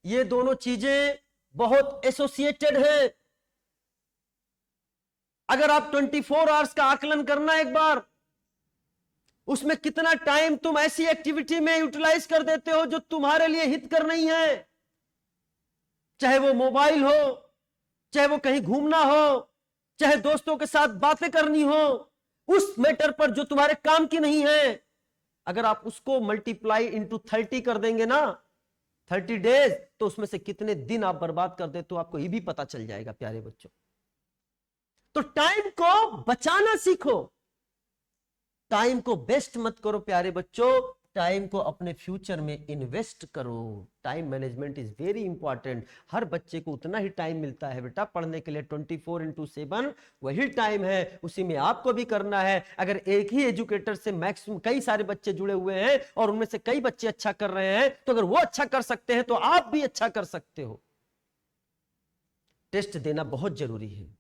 ये दोनों चीजें बहुत एसोसिएटेड है। अगर आप 24 आवर्स का आकलन करना एक बार, उसमें कितना टाइम तुम ऐसी एक्टिविटी में यूटिलाइज कर देते हो जो तुम्हारे लिए हितकर नहीं है, चाहे वो मोबाइल हो, चाहे वो कहीं घूमना हो, चाहे दोस्तों के साथ बातें करनी हो, उस मैटर पर जो तुम्हारे काम की नहीं है, अगर आप उसको मल्टीप्लाई इंटू 30 कर देंगे ना, 30 डेज, तो उसमें से कितने दिन आप बर्बाद कर देते हो आपको ये भी पता चल जाएगा। प्यारे बच्चों, तो टाइम को बचाना सीखो, टाइम को वेस्ट मत करो। प्यारे बच्चों, टाइम को अपने फ्यूचर में इन्वेस्ट करो। Time management is very important. हर बच्चे को उतना ही टाइम मिलता है बेटा पढ़ने के लिए, 24/7 वही टाइम है, उसी में आपको भी करना है। अगर एक ही एजुकेटर से मैक्सिमम कई सारे बच्चे जुड़े हुए हैं और उनमें से कई बच्चे अच्छा कर रहे हैं, तो अगर वो अच्छा कर सकते हैं तो आप भी अच्छा कर सकते हो। टेस्ट देना बहुत जरूरी है,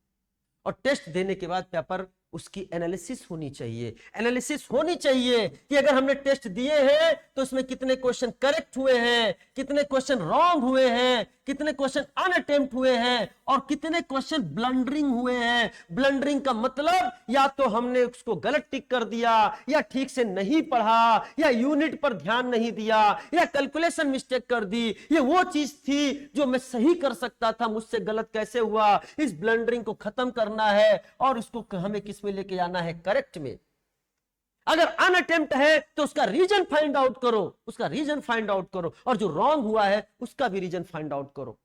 और टेस्ट देने के बाद पेपर उसकी एनालिसिस होनी चाहिए। एनालिसिस होनी चाहिए कि अगर हमने टेस्ट दिए हैं तो उसमें कितने क्वेश्चन करेक्ट हुए हैं, कितने क्वेश्चन रॉन्ग हुए हैं, कितने क्वेश्चन अनअटेम्प्ट हुए हैं, और कितने क्वेश्चन ब्लंडरिंग हुए हैं। ब्लंडरिंग का मतलब या तो हमने उसको गलत टिक कर दिया, या ठीक से नहीं पढ़ा, या यूनिट पर ध्यान नहीं दिया, या कैलकुलेशन मिस्टेक कर दी। ये वो चीज थी जो मैं सही कर सकता था, मुझसे गलत कैसे हुआ। इस ब्लंडरिंग को खत्म करना है और उसको हमें किस में लेके जाना है, करेक्ट में। अगर अनअटेम्प्ट है तो उसका रीजन फाइंड आउट करो, उसका रीजन फाइंड आउट करो, और जो रॉन्ग हुआ है उसका भी रीजन फाइंड आउट करो।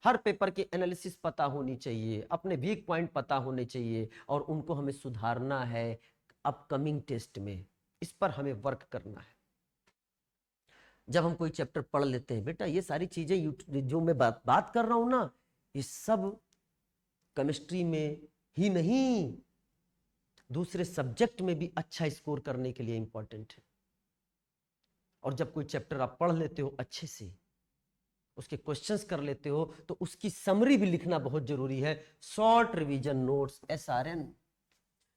हर पेपर की एनालिसिस पता होनी चाहिए, अपने वीक पॉइंट पता होने चाहिए, और उनको हमें सुधारना है अपकमिंग टेस्ट में। इस पर हमें वर्क करना है। जब हम कोई चैप्टर पढ़ लेते हैं बेटा, ये सारी चीजें जो मैं बात कर रहा हूं ना, ये सब केमिस्ट्री में ही नहीं, दूसरे सब्जेक्ट में भी अच्छा स्कोर करने के लिए इंपॉर्टेंट है। और जब कोई चैप्टर आप पढ़ लेते हो अच्छे से, उसके क्वेश्चंस कर लेते हो, तो उसकी समरी भी लिखना बहुत जरूरी है। Short revision notes, SRN।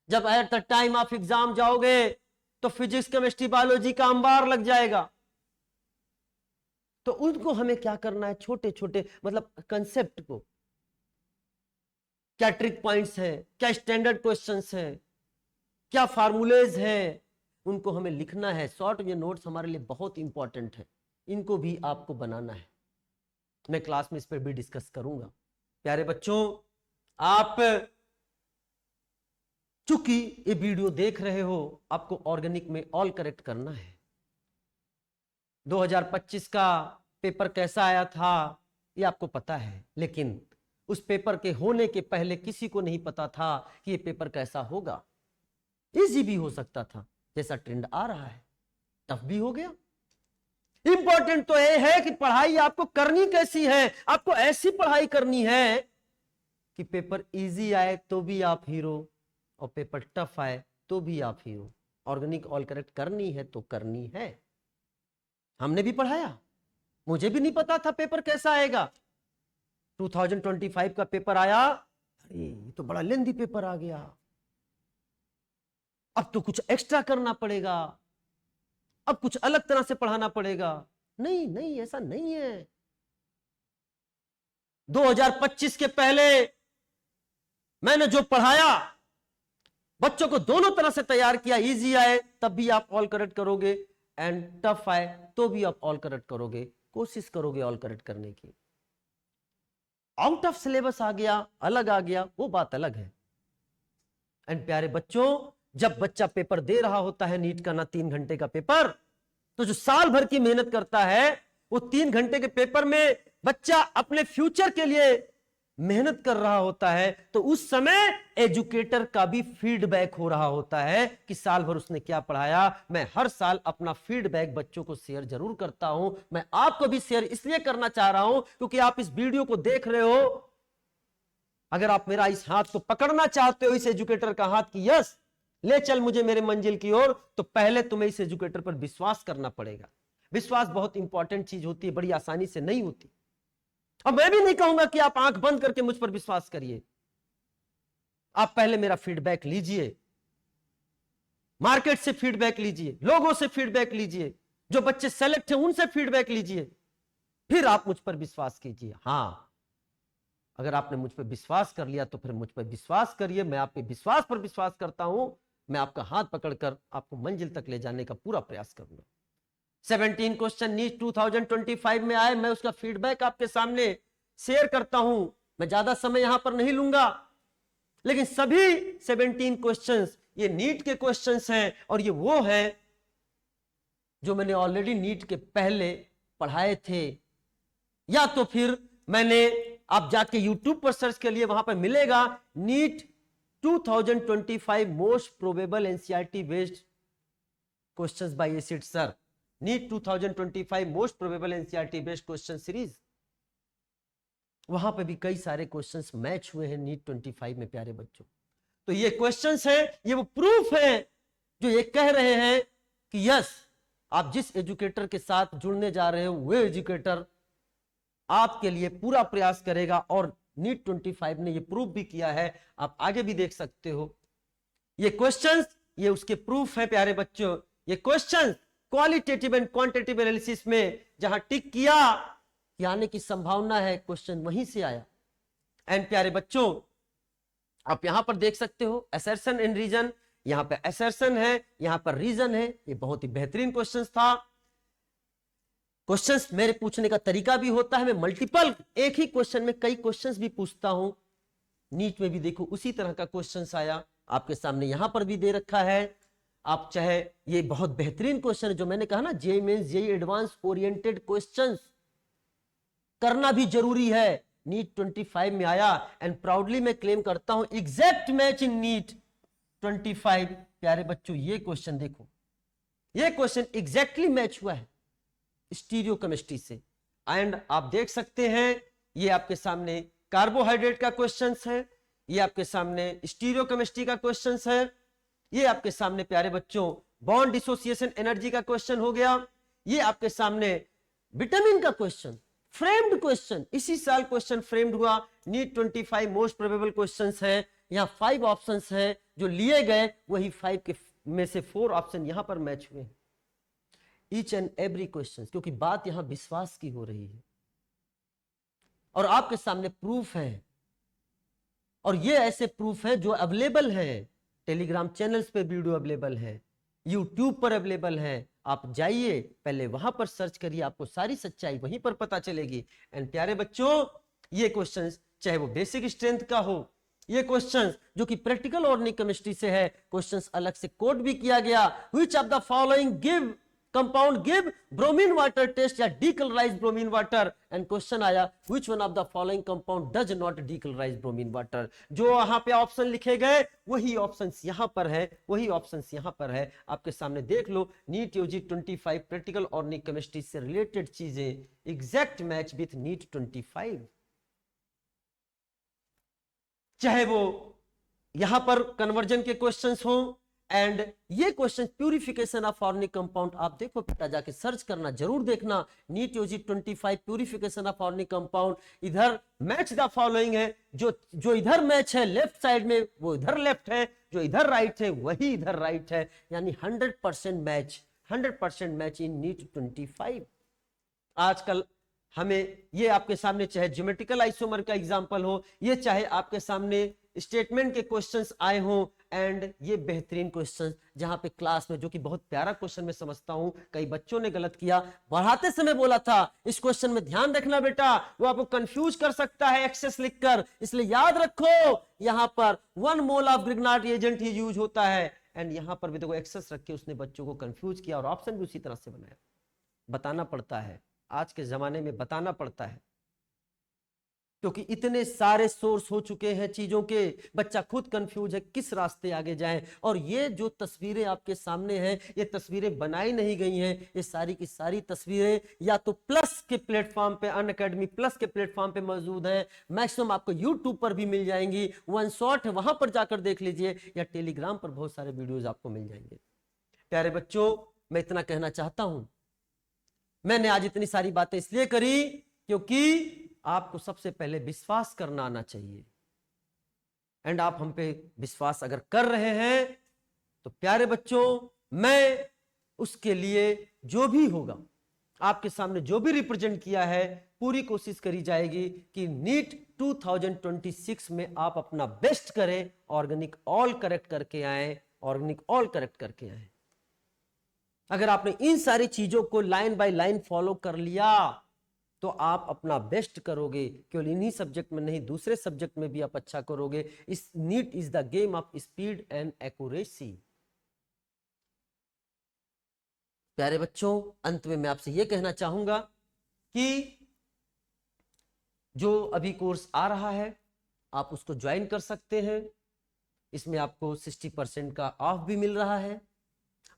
जब at the time of exam जाओगे तो फिजिक्स केमिस्ट्री बायोलॉजी का अंबार लग जाएगा, तो उनको हमें क्या करना है, छोटे छोटे मतलब कंसेप्ट को, क्या ट्रिक पॉइंट्स हैं, क्या स्टैंडर्ड क्वेश्चंस हैं, क्या फार्मूलेज हैं, उनको हमें लिखना है। शॉर्ट ये नोट्स हमारे लिए बहुत इंपॉर्टेंट है, इनको भी आपको बनाना है। मैं क्लास में इस पर भी डिस्कस करूंगा। प्यारे बच्चों, आप चूंकि ये वीडियो देख रहे हो, आपको ऑर्गेनिक में ऑल करेक्ट करना है। 2025 का पेपर कैसा आया था ये आपको पता है, लेकिन उस पेपर के होने के पहले किसी को नहीं पता था कि ये पेपर कैसा होगा। इजी भी हो सकता था, जैसा ट्रेंड आ रहा है टफ भी हो गया। इंपॉर्टेंट तो ये है कि पढ़ाई आपको करनी कैसी है। आपको ऐसी पढ़ाई करनी है कि पेपर इजी आए तो भी आप हीरो, और पेपर टफ आए तो भी आप हीरो। ऑर्गेनिक ऑल करेक्ट करनी है तो करनी है। हमने भी पढ़ाया, मुझे भी नहीं पता था पेपर कैसा आएगा। 2025 का पेपर आया, अरे ये तो बड़ा लेंथी पेपर आ गया, अब तो कुछ एक्स्ट्रा करना पड़ेगा, अब कुछ अलग तरह से पढ़ाना पड़ेगा। नहीं नहीं, ऐसा नहीं है। 2025 के पहले मैंने जो पढ़ाया बच्चों को दोनों तरह से तैयार किया, इजी आए तब भी आप ऑल करेक्ट करोगे एंड टफ आए तो भी आप ऑल करेक्ट करोगे, कोशिश करोगे ऑल करेक्ट करने की। आउट ऑफ सिलेबस आ गया, अलग आ गया, वो बात अलग है। एंड प्यारे बच्चों, जब बच्चा पेपर दे रहा होता है नीट का ना 3 घंटे का पेपर, तो जो साल भर की मेहनत करता है वो 3 घंटे के पेपर में बच्चा अपने फ्यूचर के लिए मेहनत कर रहा होता है, तो उस समय एजुकेटर का भी फीडबैक हो रहा होता है कि साल भर उसने क्या पढ़ाया। मैं हर साल अपना फीडबैक बच्चों को शेयर जरूर करता हूं। मैं आपको भी शेयर इसलिए करना चाह रहा हूं क्योंकि आप इस वीडियो को देख रहे हो, अगर आप मेरा इस हाथ को पकड़ना चाहते हो, इस एजुकेटर का हाथ की यस ले चल मुझे मेरे मंजिल की ओर, तो पहले तुम्हें इस एजुकेटर पर विश्वास करना पड़ेगा। विश्वास बहुत इंपॉर्टेंट चीज होती है, बड़ी आसानी से नहीं होती। और मैं भी नहीं कहूंगा कि आप आंख बंद करके मुझ पर विश्वास करिए। आप पहले मेरा फीडबैक लीजिए, मार्केट से फीडबैक लीजिए, लोगों से फीडबैक लीजिए, जो बच्चे सेलेक्ट हैं उनसे फीडबैक लीजिए, फिर आप मुझ पर विश्वास कीजिए। हां, अगर आपने मुझ पर विश्वास कर लिया तो फिर मुझ पर विश्वास करिए। मैं आपके विश्वास पर विश्वास करता हूं। मैं आपका हाथ पकड़कर आपको मंजिल तक ले जाने का पूरा प्रयास करूंगा। 17 क्वेश्चन नीट 2025 में आए, मैं उसका फीडबैक आपके सामने शेयर करता हूं। मैं ज्यादा समय यहां पर नहीं लूंगा, लेकिन सभी 17 क्वेश्चंस ये नीट के क्वेश्चंस हैं, और ये वो है जो मैंने ऑलरेडी नीट के पहले पढ़ाए थे, या तो फिर मैंने, आप जाके YouTube पर सर्च कर लिए, वहां पर मिलेगा NEET 2025 most probable NCERT based questions by acid sir, NEET 2025 most probable NCERT based question series. वहां पे भी कई सारे क्वेश्चंस मैच हुए हैं नीट 25 में प्यारे बच्चों। तो ये क्वेश्चंस हैं, ये वो प्रूफ है जो ये कह रहे हैं कि यस, आप जिस एजुकेटर के साथ जुड़ने जा रहे हो वो एजुकेटर आपके लिए पूरा प्रयास करेगा, और नीट 25 ने ये प्रूफ भी किया है। आप आगे भी देख सकते हो, ये क्वेश्चंस ये उसके प्रूफ है प्यारे बच्चों। ये questions qualitative and quantitative analysis में जहां टिक किया कि आने की संभावना है, क्वेश्चन वहीं से आया। एंड प्यारे बच्चों, आप यहां पर देख सकते हो असर्शन एंड रीजन, यहां पे असर्शन है, यहां पर रीजन है। ये बहुत ही बेहतरीन क्वेश्चन था। क्वेश्चंस मेरे पूछने का तरीका भी होता है, मैं मल्टीपल, एक ही क्वेश्चन में कई क्वेश्चंस भी पूछता हूं। नीट में भी देखो उसी तरह का क्वेश्चंस आया, आपके सामने यहां पर भी दे रखा है। आप चाहे, ये बहुत बेहतरीन क्वेश्चन है जो मैंने कहा ना, JEE Mains JEE Advance oriented questions करना भी जरूरी है, नीट 25 में आया। एंड प्राउडली मैं क्लेम करता हूं एग्जैक्ट मैच इन नीट 25। प्यारे बच्चों, ये क्वेश्चन देखो, ये क्वेश्चन एग्जैक्टली मैच हुआ है स्टीरियो केमिस्ट्री से। एंड आप देख सकते हैं, ये आपके सामने कार्बोहाइड्रेट का क्वेश्चन है, ये आपके सामने स्टीरियो केमिस्ट्री का क्वेश्चन है, ये आपके सामने प्यारे बच्चों बॉन्ड डिसोसिएशन एनर्जी का क्वेश्चन हो गया, ये आपके सामने विटामिन का क्वेश्चन, फ्रेम्ड क्वेश्चन, इसी साल क्वेश्चन फ्रेम्ड हुआ। नीट 25 मोस्ट प्रोबेबल क्वेश्चंस है। यहां 5 ऑप्शंस हैं जो लिए गए, वही 5 के में से 4 ऑप्शन यहां पर मैच हुए हैं, ईच एंड एवरी क्वेश्चन, क्योंकि बात यहां विश्वास की हो रही है और आपके सामने प्रूफ है। और ये ऐसे प्रूफ है जो अवेलेबल है, टेलीग्राम चैनल्स पे वीडियो अवेलेबल है, यूट्यूब पर अवेलेबल है। आप जाइए, पहले वहां पर सर्च करिए, आपको सारी सच्चाई वहीं पर पता चलेगी। एंड प्यारे बच्चों, ये क्वेश्चंस चाहे वो बेसिक स्ट्रेंथ का हो, ये क्वेश्चंस जो कि प्रैक्टिकल ऑर्गेनिक केमिस्ट्री से है, क्वेश्चंस अलग से कोड भी किया गया। Which of the following give compound give bromine water test या decolourise bromine water. And question आया which one of the following compound does not decolourise bromine water. जो वहां पे ऑप्शन लिखे गए वही ऑप्शंस यहां पर है, वही ऑप्शंस यहां पर है, आपके सामने देख लो। NEET UG 25 practical organic chemistry से रिलेटेड चीजें एग्जैक्ट मैच विथ नीट 25, चाहे वो यहां पर कन्वर्जन के क्वेश्चंस हो। एंड ये question purification of organic compound, आप देखो बेटा, जाके सर्च करना, जरूर देखना, NEET UG 25 purification of organic compound. इधर मैच द फॉलोइंग है, जो इधर मैच है लेफ्ट साइड में वो इधर लेफ्ट है, जो इधर राइट है वही इधर राइट है, यानी 100% मैच, 100% मैच इन नीट 25। आजकल हमें ये आपके सामने चाहे ज्योमेट्रिकल आइसोमर का एग्जांपल हो, ये चाहे आपके सामने स्टेटमेंट के क्वेश्चंस आए हों, एंड ये बेहतरीन क्वेश्चन जहां पे क्लास में, जो कि बहुत प्यारा क्वेश्चन मैं समझता हूं, कई बच्चों ने गलत किया, पढ़ाते समय बोला था इस क्वेश्चन में ध्यान रखना बेटा, वो आपको कंफ्यूज कर सकता है एक्सेस लिखकर, इसलिए याद रखो यहां पर 1 mole of Grignard agent he use होता है। एंड यहां पर भी देखो एक्सेस रख के उसने बच्चों को कंफ्यूज किया और ऑप्शन भी उसी तरह से बनाया। बताना पड़ता है, आज के जमाने में बताना पड़ता है, क्योंकि इतने सारे सोर्स हो चुके हैं चीजों के, बच्चा खुद कंफ्यूज है किस रास्ते आगे जाएं। और ये जो तस्वीरें आपके सामने हैं, ये तस्वीरें बनाई नहीं गई हैं, ये सारी की सारी तस्वीरें या तो प्लस के प्लेटफॉर्म पे, अनअकैडमी प्लस के प्लेटफॉर्म पे मौजूद हैं, मैक्सिमम आपको यूट्यूब पर भी मिल जाएंगी, वन शॉट है वहां पर जाकर देख लीजिए, या टेलीग्राम पर बहुत सारे वीडियोज आपको मिल जाएंगे। प्यारे बच्चों, मैं इतना कहना चाहता हूं, मैंने आज इतनी सारी बातें इसलिए करी क्योंकि आपको सबसे पहले विश्वास करना आना चाहिए। एंड आप हम पे विश्वास अगर कर रहे हैं तो प्यारे बच्चों, मैं उसके लिए जो भी होगा, आपके सामने जो भी रिप्रेजेंट किया है, पूरी कोशिश करी जाएगी कि नीट 2026 में आप अपना बेस्ट करें, ऑर्गेनिक ऑल करेक्ट करके आए, ऑर्गेनिक ऑल करेक्ट करके आए। अगर आपने इन सारी चीजों को लाइन बाय लाइन फॉलो कर लिया तो आप अपना बेस्ट करोगे, केवल इन्हीं सब्जेक्ट में नहीं, दूसरे सब्जेक्ट में भी आप अच्छा करोगे। इस NEET is the game of speed and accuracy. प्यारे बच्चों, अंत में मैं आपसे यह कहना चाहूंगा कि जो अभी कोर्स आ रहा है आप उसको ज्वाइन कर सकते हैं, इसमें आपको 60% का ऑफ भी मिल रहा है।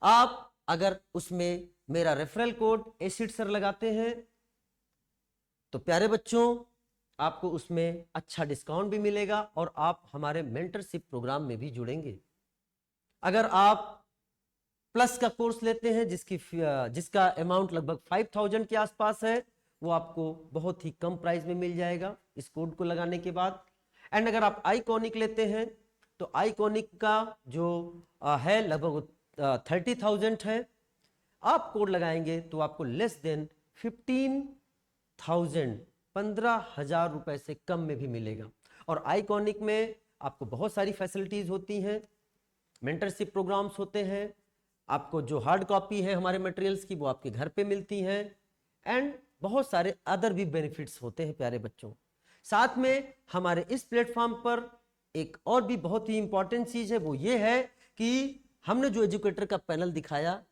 आप अगर उसमें मेरा रेफरल कोड एसिड सर लगाते हैं तो प्यारे बच्चों आपको उसमें अच्छा डिस्काउंट भी मिलेगा और आप हमारे मेंटरशिप प्रोग्राम में भी जुड़ेंगे। अगर आप प्लस का कोर्स लेते हैं जिसका अमाउंट लगभग 5000 के आसपास है, वो आपको बहुत ही कम प्राइस में मिल जाएगा इस कोड को लगाने के बाद। एंड अगर आप आईकॉनिक लेते हैं तो आईकॉनिक का जो है लगभग 30,000 है, आप कोड लगाएंगे तो आपको लेस देन 15,000 रुपए से कम में भी मिलेगा। और आईकॉनिक में आपको बहुत सारी फैसिलिटीज होती हैं, मेंटरशिप प्रोग्राम्स होते हैं, आपको जो हार्ड कॉपी है हमारे मटेरियल्स की वो आपके घर पे मिलती हैं, एंड बहुत सारे अदर भी बेनिफिट्स होते हैं प्यारे बच्चों। साथ में हमारे इस प्लेटफॉर्म पर एक और भी बहुत ही इंपॉर्टेंट चीज है, वो ये है कि हमने जो एजुकेटर का पैनल दिखाया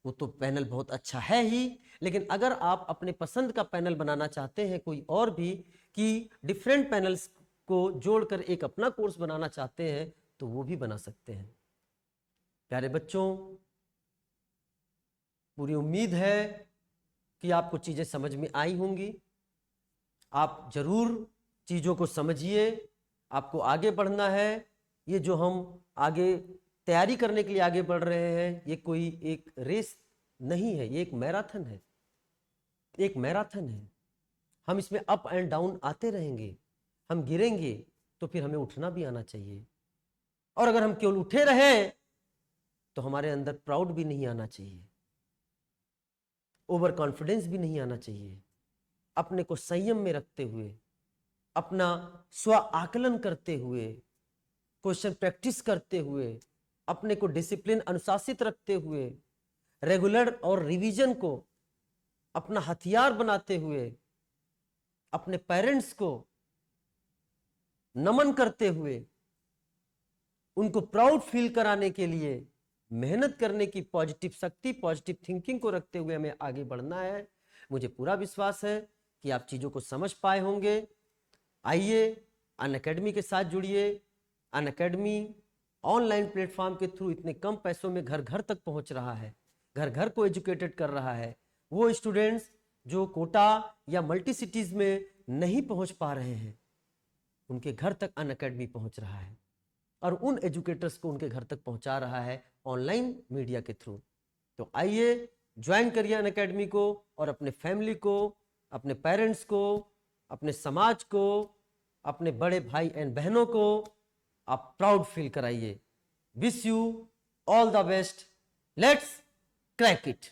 वो तो पैनल बहुत अच्छा है ही, लेकिन अगर आप अपने पसंद का पैनल बनाना चाहते हैं कोई और भी, कि डिफरेंट पैनल्स को जोड़कर एक अपना कोर्स बनाना चाहते हैं तो वो भी बना सकते हैं। प्यारे बच्चों, पूरी उम्मीद है कि आपको चीजें समझ में आई होंगी। आप जरूर चीजों को समझिए, आपको आगे बढ़ना है। ये जो हम आगे तैयारी करने के लिए आगे बढ़ रहे हैं, ये कोई एक रेस नहीं है, ये एक मैराथन है, एक मैराथन है। हम इसमें अप एंड डाउन आते रहेंगे, हम गिरेंगे तो फिर हमें उठना भी आना चाहिए। और अगर हम केवल उठे रहे तो हमारे अंदर प्राउड भी नहीं आना चाहिए, ओवर कॉन्फिडेंस भी नहीं आना चाहिए। अपने को संयम में रखते हुए, अपना स्व आकलन करते हुए, क्वेश्चन प्रैक्टिस करते हुए, अपने को डिसिप्लिन अनुशासित रखते हुए, रेगुलर और रिवीजन को अपना हथियार बनाते हुए, अपने पेरेंट्स को नमन करते हुए, उनको प्राउड फील कराने के लिए मेहनत करने की पॉजिटिव शक्ति, पॉजिटिव थिंकिंग को रखते हुए हमें आगे बढ़ना है। मुझे पूरा विश्वास है कि आप चीजों को समझ पाए होंगे। आइए अनअकैडमी के साथ जुड़िए। अनअकैडमी ऑनलाइन प्लेटफॉर्म के थ्रू इतने कम पैसों में घर घर तक पहुंच रहा है, घर घर को एजुकेटेड कर रहा है। वो स्टूडेंट्स जो कोटा या मल्टी सिटीज में नहीं पहुंच पा रहे हैं, उनके घर तक अनअकैडमी पहुंच रहा है और उन एजुकेटर्स को उनके घर तक पहुंचा रहा है ऑनलाइन मीडिया के थ्रू। तो आइए ज्वाइन करिए अनअकैडमी को और अपने फैमिली को, अपने पेरेंट्स को, अपने समाज को, अपने बड़े भाई एंड बहनों को आप प्राउड फील कराइए। Wish you all the best. Let's crack it.